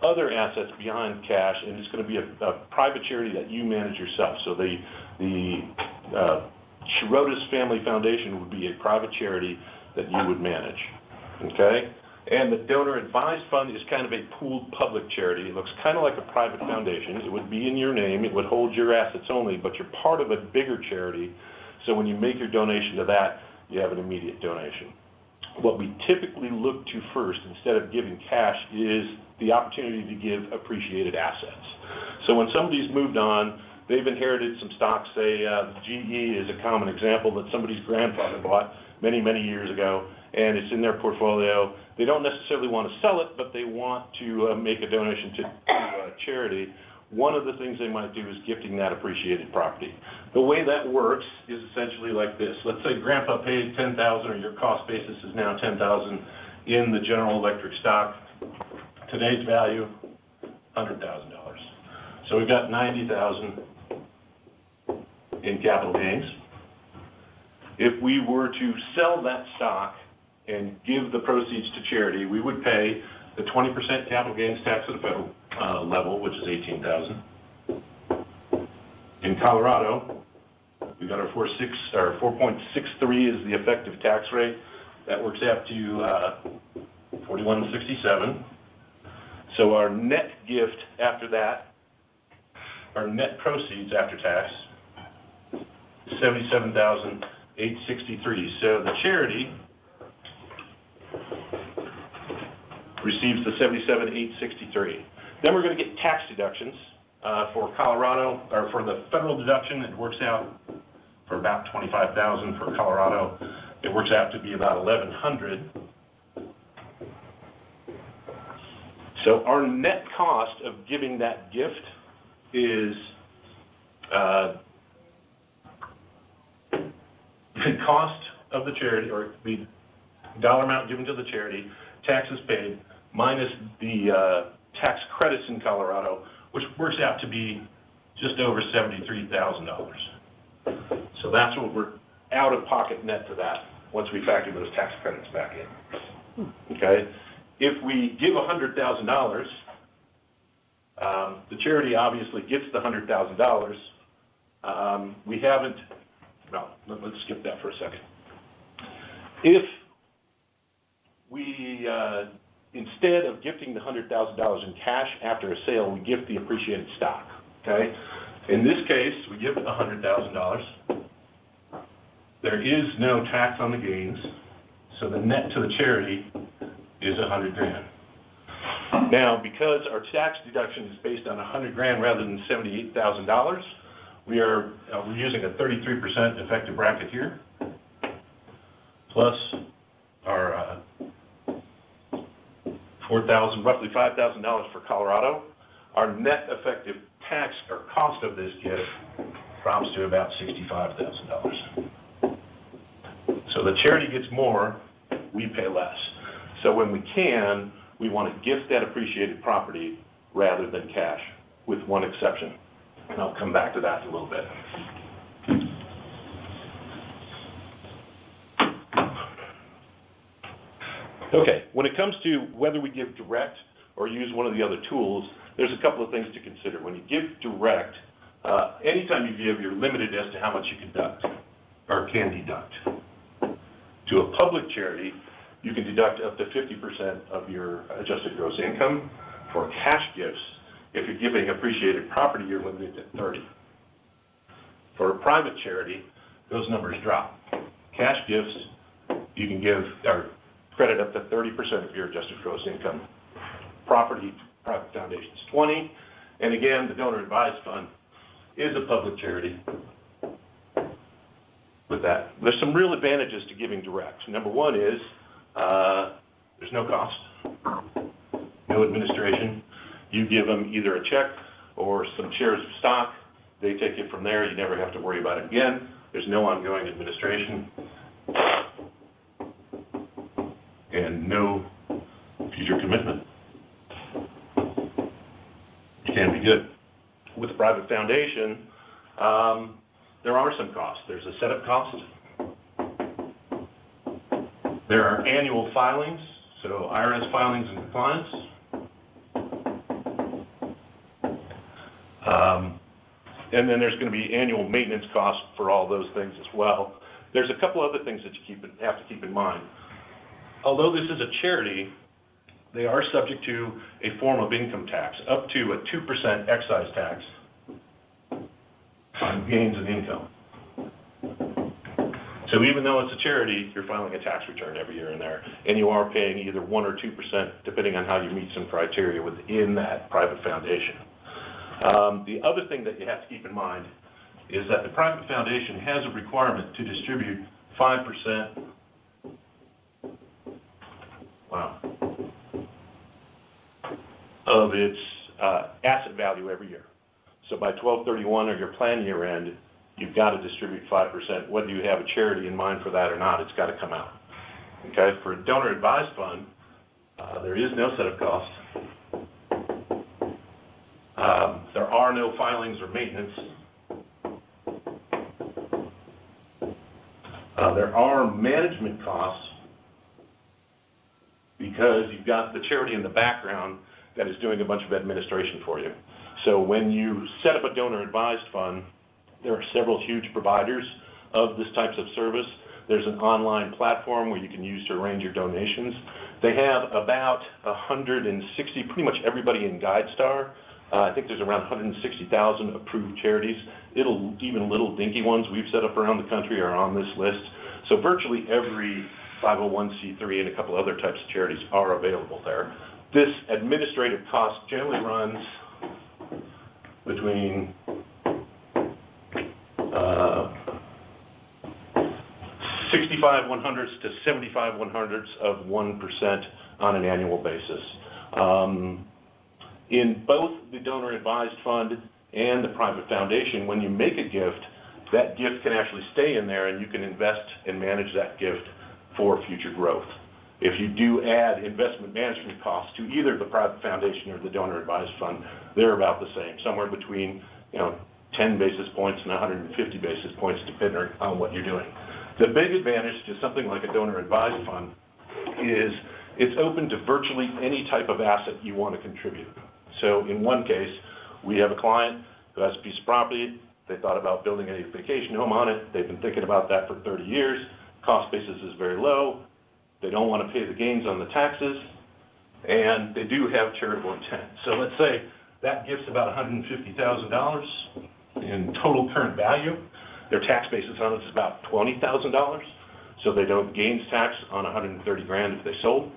other assets beyond cash, and it's going to be a private charity that you manage yourself. So the Chirotas Family Foundation would be a private charity that you would manage. Okay? And the donor advised fund is kind of a pooled public charity. It looks kind of like a private foundation. It would be in your name. It would hold your assets only, but you're part of a bigger charity. So when you make your donation to that, you have an immediate donation. What we typically look to first, instead of giving cash, is the opportunity to give appreciated assets. So when somebody's moved on, they've inherited some stocks. Say GE is a common example that somebody's grandfather bought many, many years ago, and it's in their portfolio. They don't necessarily want to sell it, but they want to make a donation to a charity. one of the things they might do is gifting that appreciated property. The way that works is essentially like this. Let's say Grandpa paid $10,000, or your cost basis is now $10,000 in the General Electric stock. Today's value, $100,000. So we've got $90,000 in capital gains. If we were to sell that stock and give the proceeds to charity, we would pay the 20% capital gains tax at the federal level, which is $18,000. In Colorado, we got our 4.63 is the effective tax rate. That works out to $41.67. So our net gift after that, our net proceeds after tax, is $77,863. So the charity receives the $77,863. Then we're going to get tax deductions for Colorado, or for the federal deduction. It works out for about $25,000 for Colorado. It works out to be about $1,100. So our net cost of giving that gift is the cost of the charity, or the dollar amount given to the charity, taxes paid, minus the tax credits in Colorado, which works out to be just over $73,000. So that's what we're out-of-pocket net to that once we factor those tax credits back in. Okay? If we give $100,000, the charity obviously gets the $100,000. We haven't, well, let's skip that for a second. If we, instead of gifting the $100,000 in cash after a sale, we gift the appreciated stock, okay? In this case, we give $100,000. There is no tax on the gains, so the net to the charity is $100,000. Now, because our tax deduction is based on $100,000 rather than $78,000, we're using a 33% effective bracket here, plus our roughly $5,000 for Colorado. Our net effective tax or cost of this gift drops to about $65,000. So the charity gets more, we pay less. So when we can, we want to gift that appreciated property rather than cash, with one exception. And I'll come back to that in a little bit. Okay, when it comes to whether we give direct or use one of the other tools, there's a couple of things to consider. When you give direct, anytime you give, you're limited as to how much you can deduct or can deduct. To a public charity, you can deduct up to 50% of your adjusted gross income. For cash gifts, if you're giving appreciated property, you're limited to 30. For a private charity, those numbers drop. Cash gifts, you can give or credit up to 30% of your adjusted gross income. Private foundations, 20. And again, the donor advised fund is a public charity. With that, there's some real advantages to giving direct. Number one is there's no cost, no administration. You give them either a check or some shares of stock. They take it from there. You never have to worry about it again. There's no ongoing administration and no future commitment. It can be good. With a private foundation, there are some costs. There's a setup cost. There are annual filings, so IRS filings and compliance. And then there's going to be annual maintenance costs for all those things as well. There's a couple other things that you have to keep in mind. Although this is a charity, they are subject to a form of income tax, up to a 2% excise tax on gains and income. So even though it's a charity, you're filing a tax return every year in there, and you are paying either 1 or 2%, depending on how you meet some criteria within that private foundation. The other thing that you have to keep in mind is that the private foundation has a requirement to distribute 5% of its asset value every year. So by 12/31 or your plan year end, you've got to distribute 5%. Whether you have a charity in mind for that or not, it's got to come out. Okay, for a donor advised fund, there is no setup cost. There are no filings or maintenance. There are management costs because you've got the charity in the background that is doing a bunch of administration for you. So when you set up a donor advised fund, there are several huge providers of this types of service. There's an online platform where you can use to arrange your donations. They have about 160, pretty much everybody in GuideStar. I think there's around 160,000 approved charities. Even little dinky ones we've set up around the country are on this list. So virtually every 501c3 and a couple other types of charities are available there. This administrative cost generally runs between 65/100ths to 75/100ths of 1% on an annual basis. In both the donor advised fund and the private foundation, when you make a gift, that gift can actually stay in there and you can invest and manage that gift for future growth. If you do add investment management costs to either the private foundation or the donor advised fund, they're about the same, somewhere between 10 basis points and 150 basis points depending on what you're doing. The big advantage to something like a donor advised fund is it's open to virtually any type of asset you want to contribute. So in one case, we have a client who has a piece of property. They thought about building a vacation home on it. They've been thinking about that for 30 years. Cost basis is very low. They don't want to pay the gains on the taxes, and they do have charitable intent. So let's say that gift's about $150,000 in total current value. Their tax basis on it is about $20,000, so they don't gains tax on $130,000 if they sold.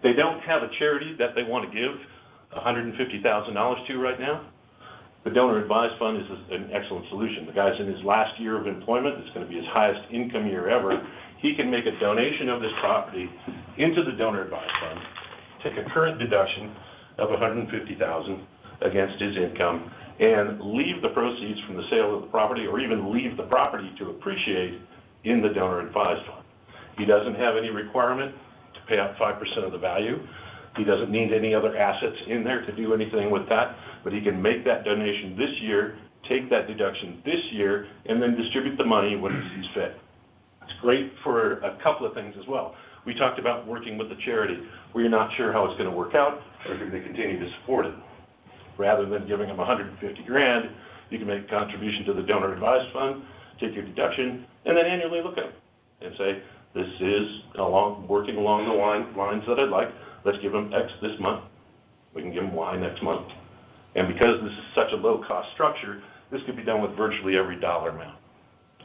They don't have a charity that they want to give $150,000 to right now. The donor advised fund is an excellent solution. The guy's in his last year of employment. It's going to be his highest income year ever. He can make a donation of this property into the donor advised fund, take a current deduction of $150,000 against his income, and leave the proceeds from the sale of the property, or even leave the property to appreciate in the donor advised fund. He doesn't have any requirement to pay out 5% of the value. He doesn't need any other assets in there to do anything with that, but he can make that donation this year, take that deduction this year, and then distribute the money when he sees fit. It's great for a couple of things as well. We talked about working with the charity where you're not sure how it's going to work out or if you're going to continue to support it. Rather than giving them $150,000, you can make a contribution to the donor advised fund, take your deduction, and then annually look at it and say, this is working along the lines that I'd like. Let's give them X this month. We can give them Y next month. And because this is such a low-cost structure, this could be done with virtually every dollar amount.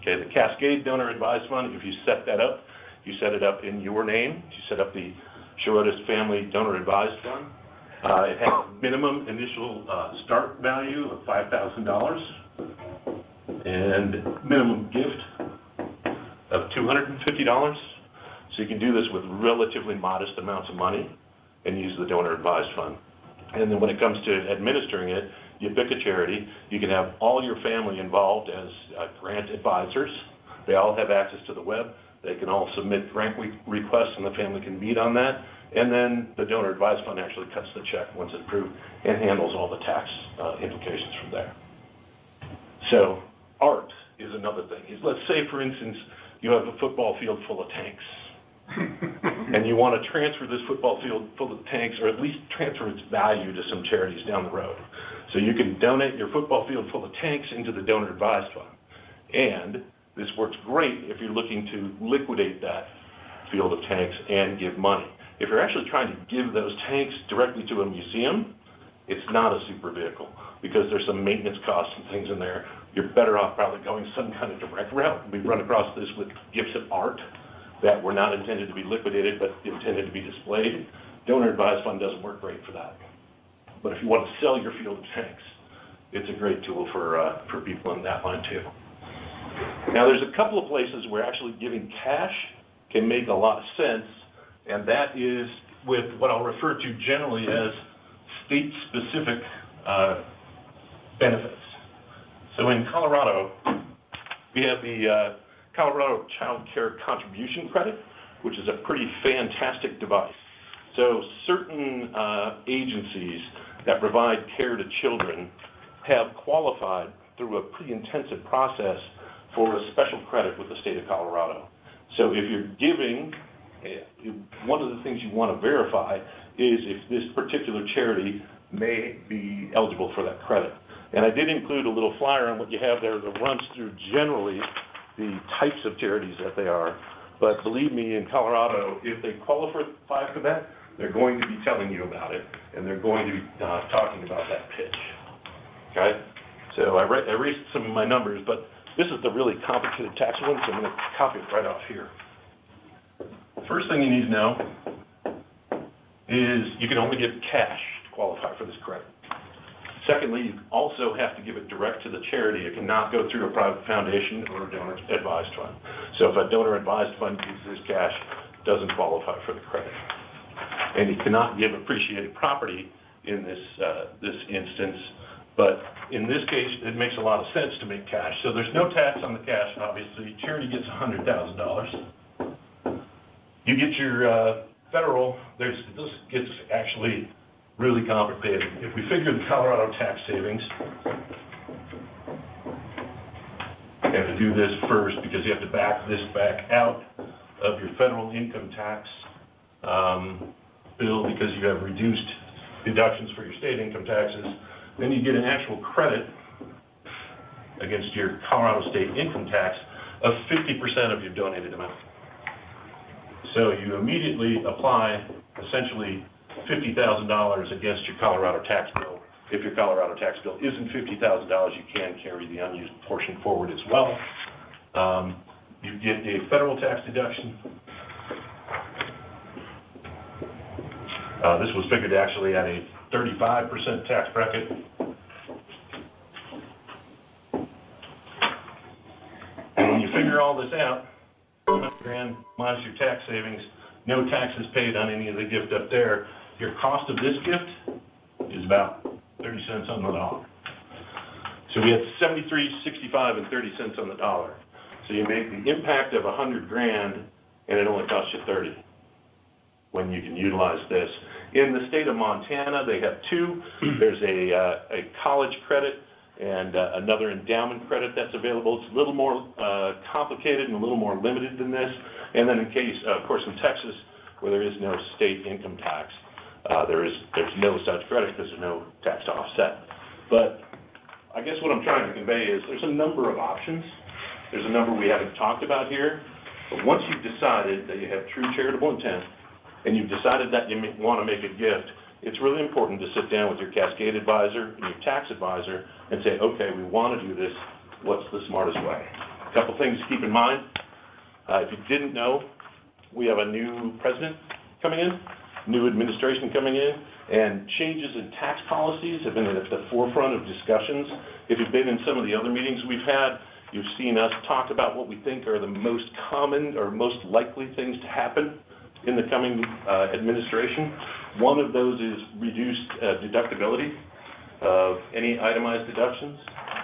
Okay, the Cascade Donor Advised Fund, if you set that up, you set it up in your name. You set up the Sharotis Family Donor Advised Fund. It has a minimum initial start value of $5,000 and minimum gift of $250. So you can do this with relatively modest amounts of money and use the donor advised fund. And then when it comes to administering it, you pick a charity. You can have all your family involved as grant advisors. They all have access to the web. They can all submit grant requests and the family can meet on that. And then the donor advised fund actually cuts the check once it's approved and handles all the tax implications from there. So art is another thing. Let's say, for instance, you have a football field full of tanks. And you want to transfer this football field full of tanks, or at least transfer its value to some charities down the road. So you can donate your football field full of tanks into the donor advised fund. And this works great if you're looking to liquidate that field of tanks and give money. If you're actually trying to give those tanks directly to a museum, it's not a super vehicle because there's some maintenance costs and things in there. You're better off probably going some kind of direct route. We've run across this with gifts of art that were not intended to be liquidated but intended to be displayed. Donor advised fund doesn't work great for that. But if you want to sell your field of tanks, it's a great tool for people in that line too. Now there's a couple of places where actually giving cash can make a lot of sense, and that is with what I'll refer to generally as state-specific benefits. So in Colorado, we have the Colorado Child Care Contribution Credit, which is a pretty fantastic device. So certain agencies that provide care to children have qualified through a pretty intensive process for a special credit with the state of Colorado. So if you're giving, one of the things you want to verify is if this particular charity may be eligible for that credit. And I did include a little flyer on what you have there that runs through generally the types of charities that they are. But believe me, in Colorado, if they qualify for that, they're going to be telling you about it, and they're going to be talking about that pitch. Okay? So I erased some of my numbers, but this is the really complicated tax one, so I'm going to copy it right off here. The first thing you need to know is you can only give cash to qualify for this credit. Secondly, you also have to give it direct to the charity. It cannot go through a private foundation or a donor-advised fund. So if a donor-advised fund uses this cash, it doesn't qualify for the credit. And you cannot give appreciated property in this instance, but in this case, it makes a lot of sense to make cash. So there's no tax on the cash, obviously. Charity gets $100,000. You get your federal, this gets actually really complicated. If we figure the Colorado tax savings, you have to do this first because you have to back this back out of your federal income tax bill because you have reduced deductions for your state income taxes. Then you get an actual credit against your Colorado state income tax of 50% of your donated amount. So you immediately apply essentially $50,000 against your Colorado tax bill. If your Colorado tax bill isn't $50,000, you can carry the unused portion forward as well. You get a federal tax deduction. This was figured actually at a 35% tax bracket. And when you figure all this out, $100,000 minus your tax savings, no taxes paid on any of the gift up there, your cost of this gift is about 30 cents on the dollar. So we had 73, 65, and 30 cents on the dollar. So you make the impact of $100,000, and it only costs you 30 when you can utilize this. In the state of Montana, they have two. There's a college credit and another endowment credit that's available. It's a little more complicated and a little more limited than this. And then in case, of course, in Texas, where there is no state income tax, there's no such credit because there's no tax to offset. But I guess what I'm trying to convey is there's a number of options. There's a number we haven't talked about here. But once you've decided that you have true charitable intent and you've decided that you want to make a gift, it's really important to sit down with your Cascade advisor and your tax advisor and say, okay, we want to do this. What's the smartest way? A couple things to keep in mind. If you didn't know, we have a new president coming in, new administration coming in, and changes in tax policies have been at the forefront of discussions. If you've been in some of the other meetings we've had, you've seen us talk about what we think are the most common or most likely things to happen in the coming administration. One of those is reduced deductibility of any itemized deductions.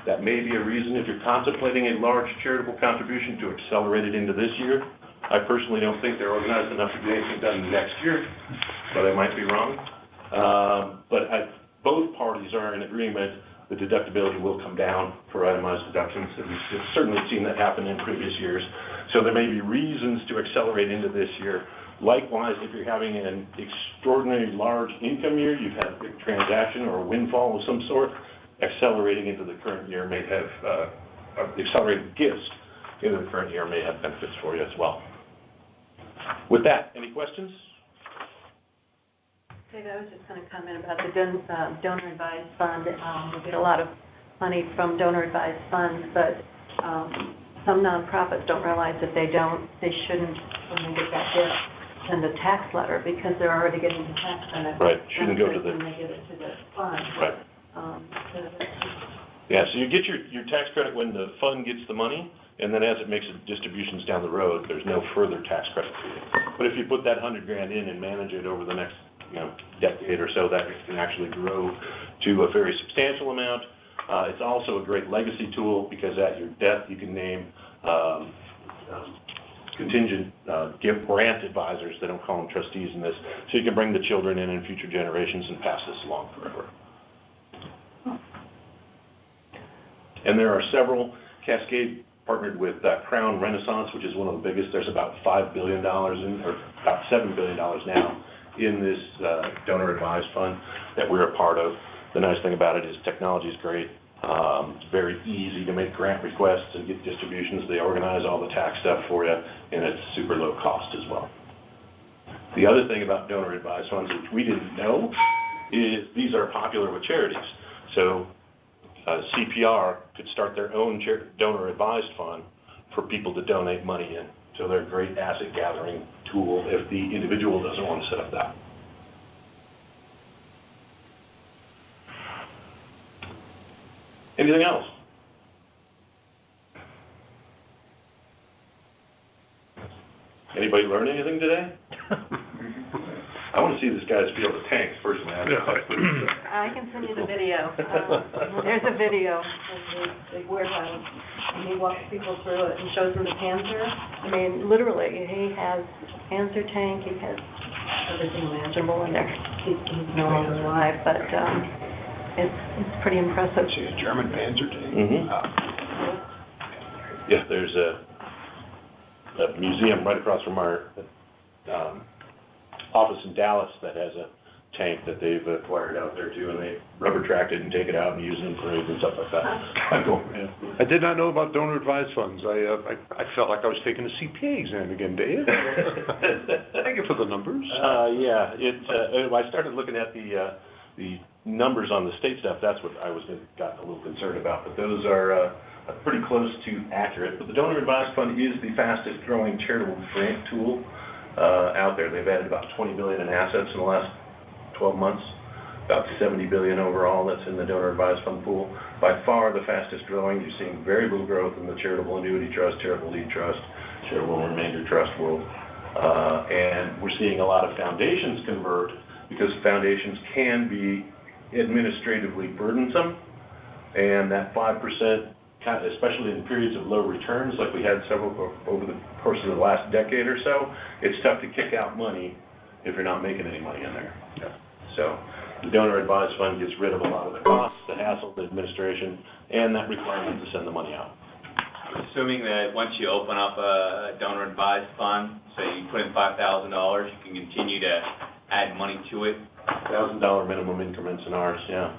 That may be a reason if you're contemplating a large charitable contribution to accelerate it into this year. I personally don't think they're organized enough to get anything done next year, but I might be wrong. Both parties are in agreement the deductibility will come down for itemized deductions. And we've certainly seen that happen in previous years. So there may be reasons to accelerate into this year. Likewise, if you're having an extraordinarily large income year, you've had a big transaction or a windfall of some sort, accelerating into the current year may have, accelerated gifts into the current year may have benefits for you as well. With that, any questions? David, I was just going to comment about the donor-advised fund. We get a lot of money from donor-advised funds, but some nonprofits don't realize that they shouldn't, when they get that gift, send a tax letter because they're already getting the tax benefit. Right, shouldn't go to the... When they give it to the fund. Right. Yeah, so you get your tax credit when the fund gets the money, and then as it makes distributions down the road, there's no further tax credit to you. But if you put that $100,000 in and manage it over the next decade or so, that can actually grow to a very substantial amount. It's also a great legacy tool because at your death you can name contingent grant advisors. They don't call them trustees in this. So you can bring the children in future generations and pass this along forever. And there are several. Cascade partnered with Crown Renaissance, which is one of the biggest. There's about $5 billion or about $7 billion now in this donor advised fund that we're a part of. The nice thing about it is technology is great. It's very easy to make grant requests and get distributions. They organize all the tax stuff for you, and it's super low cost as well. The other thing about donor advised funds, which we didn't know, is these are popular with charities. So CPR could start their own donor advised fund for people to donate money in. So they're a great asset gathering tool if the individual doesn't want to set up that. Anything else? Anybody learn anything today? I want to see this guy's field of tanks personally. I can send you the video. There's a video of the warehouse, and he walks people through it and shows them the Panzer. I mean, literally, he has Panzer tank. He has everything imaginable in there. He's no longer alive, but it's pretty impressive. See a German Panzer tank? Mm-hmm. Yeah, there's a museum right across from our office in Dallas that has a tank that they've acquired out there too, and they rubber tracked it and take it out and use it in parades and stuff like that. Cool. Yeah. I did not know about donor advised funds. I felt like I was taking a CPA exam again, Dave. Thank you for the numbers. Yeah, I started looking at the numbers on the state stuff. That's what I got a little concerned about, but those are pretty close to accurate. But the donor advised fund is the fastest growing charitable grant tool out there. They've added about $20 billion in assets in the last 12 months, about $70 billion overall that's in the donor advised fund pool. By far the fastest growing. You're seeing very little growth in the charitable annuity trust, charitable lead trust, charitable remainder trust world. And we're seeing a lot of foundations convert because foundations can be administratively burdensome, and that 5%, especially in periods of low returns, like we had several over the course of the last decade or so, it's tough to kick out money if you're not making any money in there. Yeah. So the donor advised fund gets rid of a lot of the costs, the hassle, the administration, and that requirement to send the money out. Assuming that once you open up a donor advised fund, say you put in $5,000, you can continue to add money to it. $1,000 minimum increments in ours, yeah.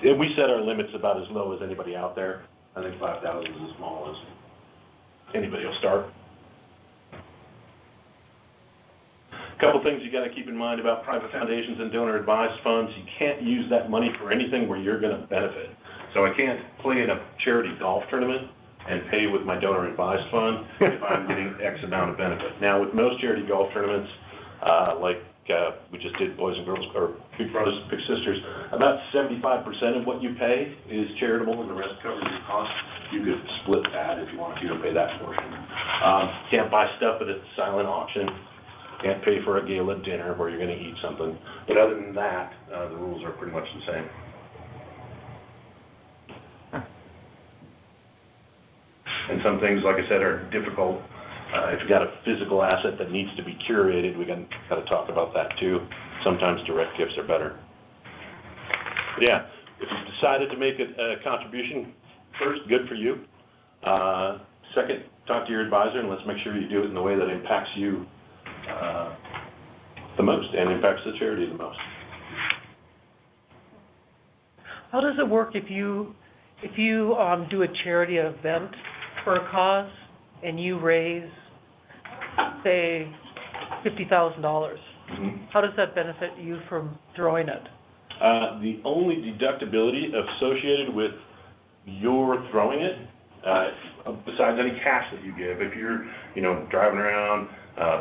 And we set our limits about as low as anybody out there. I think 5,000 is as small as anybody will start. A couple things you got to keep in mind about private foundations and donor advised funds. You can't use that money for anything where you're going to benefit. So I can't play in a charity golf tournament and pay with my donor advised fund if I'm getting X amount of benefit. Now, with most charity golf tournaments, we just did Boys and Girls, or Big Brothers, Big Sisters, about 75% of what you pay is charitable and the rest covers your costs. You could split that if you want to pay that portion. Can't buy stuff at a silent auction. Can't pay for a gala dinner where you're going to eat something. But other than that, the rules are pretty much the same. And some things, like I said, are difficult. If you've got a physical asset that needs to be curated, we got to talk about that too. Sometimes direct gifts are better. But yeah, if you've decided to make a contribution, first, good for you. Second, talk to your advisor and let's make sure you do it in the way that impacts you the most and impacts the charity the most. How does it work if you do a charity event for a cause and you raise, say, $50,000? Mm-hmm. How does that benefit you from throwing it? The only deductibility associated with your throwing it, besides any cash that you give, if you're driving around,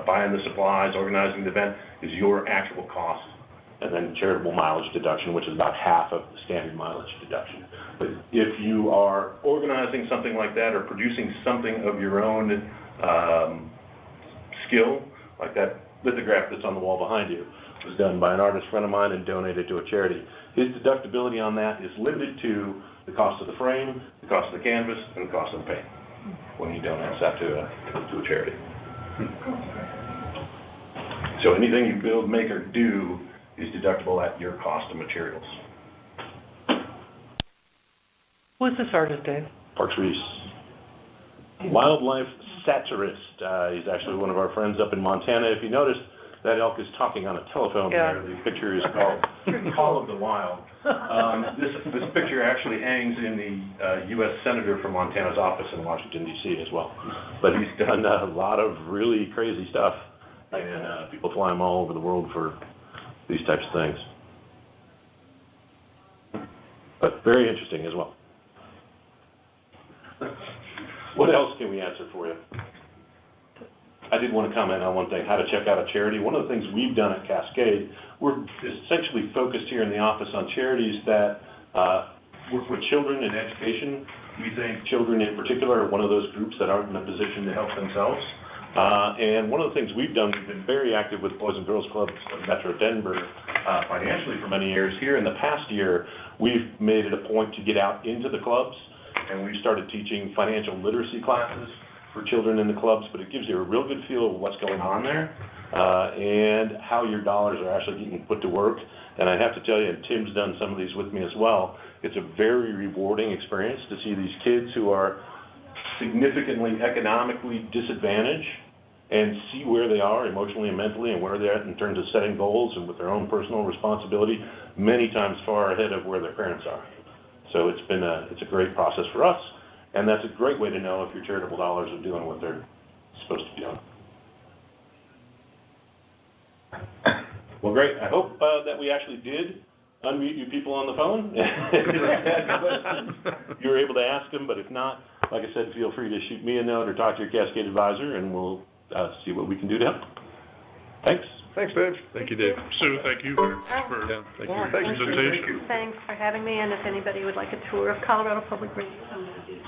buying the supplies, organizing the event, is your actual cost. And then charitable mileage deduction, which is about half of the standard mileage deduction. But if you are organizing something like that or producing something of your own skill, like that lithograph that's on the wall behind you was done by an artist friend of mine and donated to a charity. His deductibility on that is limited to the cost of the frame, the cost of the canvas, and the cost of the paint when he donates that to a charity. So anything you build, make, or do is deductible at your cost of materials. Who's this artist, Dave? Parks Reese. Wildlife satirist. He's actually one of our friends up in Montana. If you notice, that elk is talking on a telephone there. The picture is called Call of the Wild. This picture actually hangs in the U.S. Senator from Montana's office in Washington, D.C. as well. But he's done a lot of really crazy stuff, and people fly him all over the world for these types of things. But very interesting as well. What else can we answer for you? I did want to comment on one thing, how to check out a charity. One of the things we've done at Cascade, we're essentially focused here in the office on charities that work with children in education. We think children in particular are one of those groups that aren't in a position to help themselves. And one of the things we've done, we've been very active with Boys and Girls Clubs of Metro Denver financially for many years. Here in the past year, we've made it a point to get out into the clubs, and we've started teaching financial literacy classes for children in the clubs, but it gives you a real good feel of what's going on there and how your dollars are actually getting put to work. And I have to tell you, and Tim's done some of these with me as well, it's a very rewarding experience to see these kids who are significantly economically disadvantaged and see where they are emotionally and mentally and where they're at in terms of setting goals and with their own personal responsibility, many times far ahead of where their parents are. So it's a great process for us. And that's a great way to know if your charitable dollars are doing what they're supposed to be doing. Well, great. I hope that we actually did unmute you people on the phone. You were able to ask them, but if not, like I said, feel free to shoot me a note or talk to your Cascade advisor, and we'll see what we can do to help. Thanks. Thanks, Dave. Thank you, Dave. Sue, thank you for your presentation. Thanks for having me, and if anybody would like a tour of Colorado Public Radio, I'm going to do